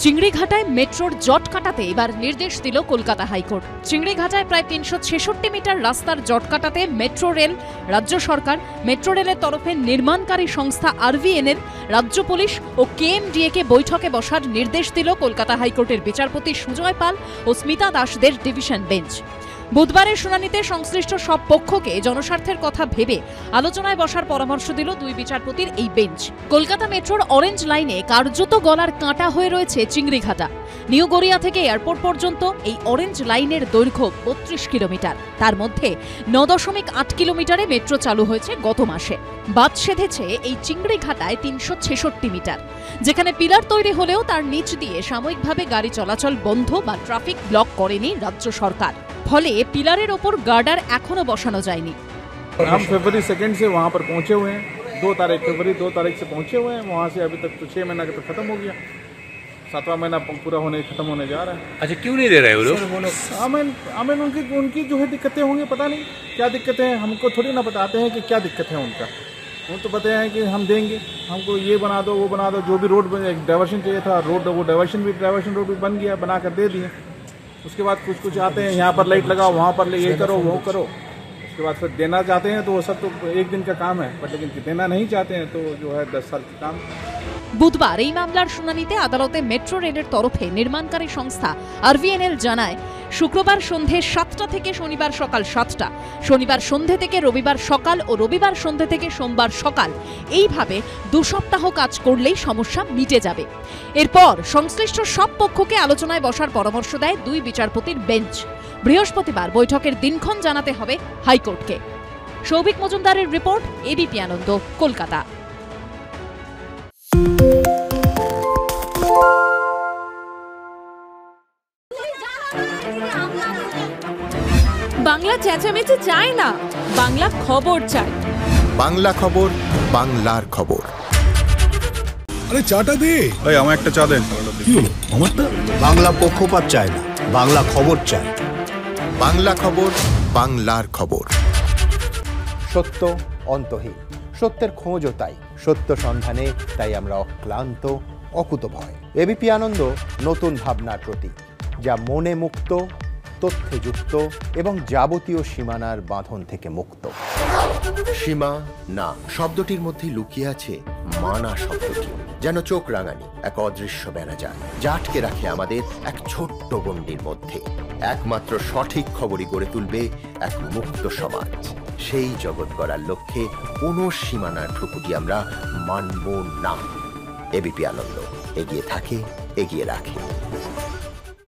চিংড়িঘাটায় মেট্রোর জট কাটাতে এবার নির্দেশ দিল কলকাতা হাইকোর্ট। চিংড়িঘাটায় প্রায় ৩৬৬ মিটার রাস্তার জট কাটাতে মেট্রো রেল, রাজ্য সরকার, মেট্রো রেলের তরফে নির্মাণকারী সংস্থা আরভিএনএল, রাজ্য পুলিশ ও কেএমডিএকে বৈঠকে বসার নির্দেশ দিল কলকাতা হাইকোর্টের বিচারপতি সুজয় পাল ও স্মিতা দাসদের ডিভিশন বেঞ্চ। বুধবারের শুনানিতে সংশ্লিষ্ট সব পক্ষকে জনস্বার্থের কথা ভেবে আলোচনায় বসার পরামর্শ দিল দুই বিচারপতির এই বেঞ্চ। কলকাতা মেট্রোর অরেঞ্জ লাইনে কার্যত গলার কাঁটা হয়ে রয়েছে চিংড়িঘাটা। নিউ গড়িয়া থেকে এয়ারপোর্ট পর্যন্ত এই অরেঞ্জ লাইনের দৈর্ঘ্য ৩২ কিলোমিটার। তার মধ্যে ৯.৮ কিলোমিটারে মেট্রো চালু হয়েছে গত মাসে। বাদ সেধেছে এই চিংড়িঘাটায় ৩৬৬ মিটার, যেখানে পিলার তৈরি হলেও তার নিচ দিয়ে সাময়িকভাবে গাড়ি চলাচল বন্ধ বা ট্রাফিক ব্লক করেনি রাজ্য সরকার। ফলে পিলারের ওপর গার্ডার এখনো বসানো যায়নি। हम फरवरी 2 से वहाँ पर पहुँचे हुए हैं। 2 तारीख फरवरी 2 तारीख से पहुँचे हुए हैं। वहाँ से अभी तक तो 6 महीना का तो खत्म हो गया, 7वां महीना पूरा खत्म होने जा रहा है। अच्छा, क्यों नहीं दे रहे वो लोग? हमें उनकी जो है दिक्कतें होंगी, पता नहीं क्या दिक्कतें हैं। हमको थोड़ी ना बताते हैं कि क्या दिक्कत है उनका। वो तो बताते हैं कि हम देंगे, हमको ये बना दो वो बना दो। जो भी रोड डाइवर्शन चाहिए था, वो डाइवर्शन रोड भी बन गया, बना कर दे दिए। उसके बाद कुछ आते हैं, यहाँ पर लाइट लगाओ, वहाँ पर ये करो वो करो। उसके बाद फिर देना चाहते हैं तो वो सब तो एक दिन का काम है, पर लेकिन देना नहीं चाहते हैं तो जो है 10 साल का काम। বুধবার এই মামলার শুনানিতে আদালতে মেট্রো রেলের তরফে নির্মাণকারী সংস্থা আরভিএনএল জানায়, শুক্রবার সন্ধে 7টা থেকে শনিবার সকাল 7টা, শনিবার সন্ধে থেকে রবিবার সকাল ও রবিবার সন্ধে থেকে সোমবার সকাল, এইভাবে 2 সপ্তাহ কাজ করলেই সমস্যা মিটে যাবে। এরপর সংশ্লিষ্ট সব পক্ষকে আলোচনায় বসার পরামর্শ দেয় দুই বিচারপতির বেঞ্চ। বৃহস্পতিবার বৈঠকের দিনক্ষণ জানাতে হবে হাইকোর্টকে। সৌভিক মজুমদারের রিপোর্ট, এবিপি আনন্দ, কলকাতা। বাংলা চেঁচামেচি চায় না, বাংলা খবর চাই। বাংলা খবর, বাংলার খবর। আরে চাটা দে ভাই, আমার একটা চা দেন। কি হলো আমারটা? বাংলা পক্ষপাত চায় না, বাংলা খবর চায়। বাংলা খবর, বাংলার খবর। সত্য অন্তহীন, সত্যের খোঁজও তাই, সত্য সন্ধানে তাই আমরা অক্লান্ত, অকুতভয়। এবিপি আনন্দ নতুন ভাবনার প্রতীক, যা মনে মুক্ত, তথ্যে যুক্ত এবং যাবতীয় সীমানার বাঁধন থেকে মুক্ত। সীমা না শব্দটির মধ্যে লুকিয়ে আছে মানা শব্দটি, যেন চোখ রাঙানি এক অদৃশ্য বেড়াজাল, যা আটকে রাখে আমাদের এক ছোট্ট গণ্ডির মধ্যে। একমাত্র সঠিক খবরই গড়ে তুলবে এক মুক্ত সমাজ। সেই জগৎ গড়ার লক্ষ্যে কোনো সীমানার ঠুকুটি আমরা মানব না। এবিপি আনন্দ এগিয়ে থাকে, এগিয়ে রাখে।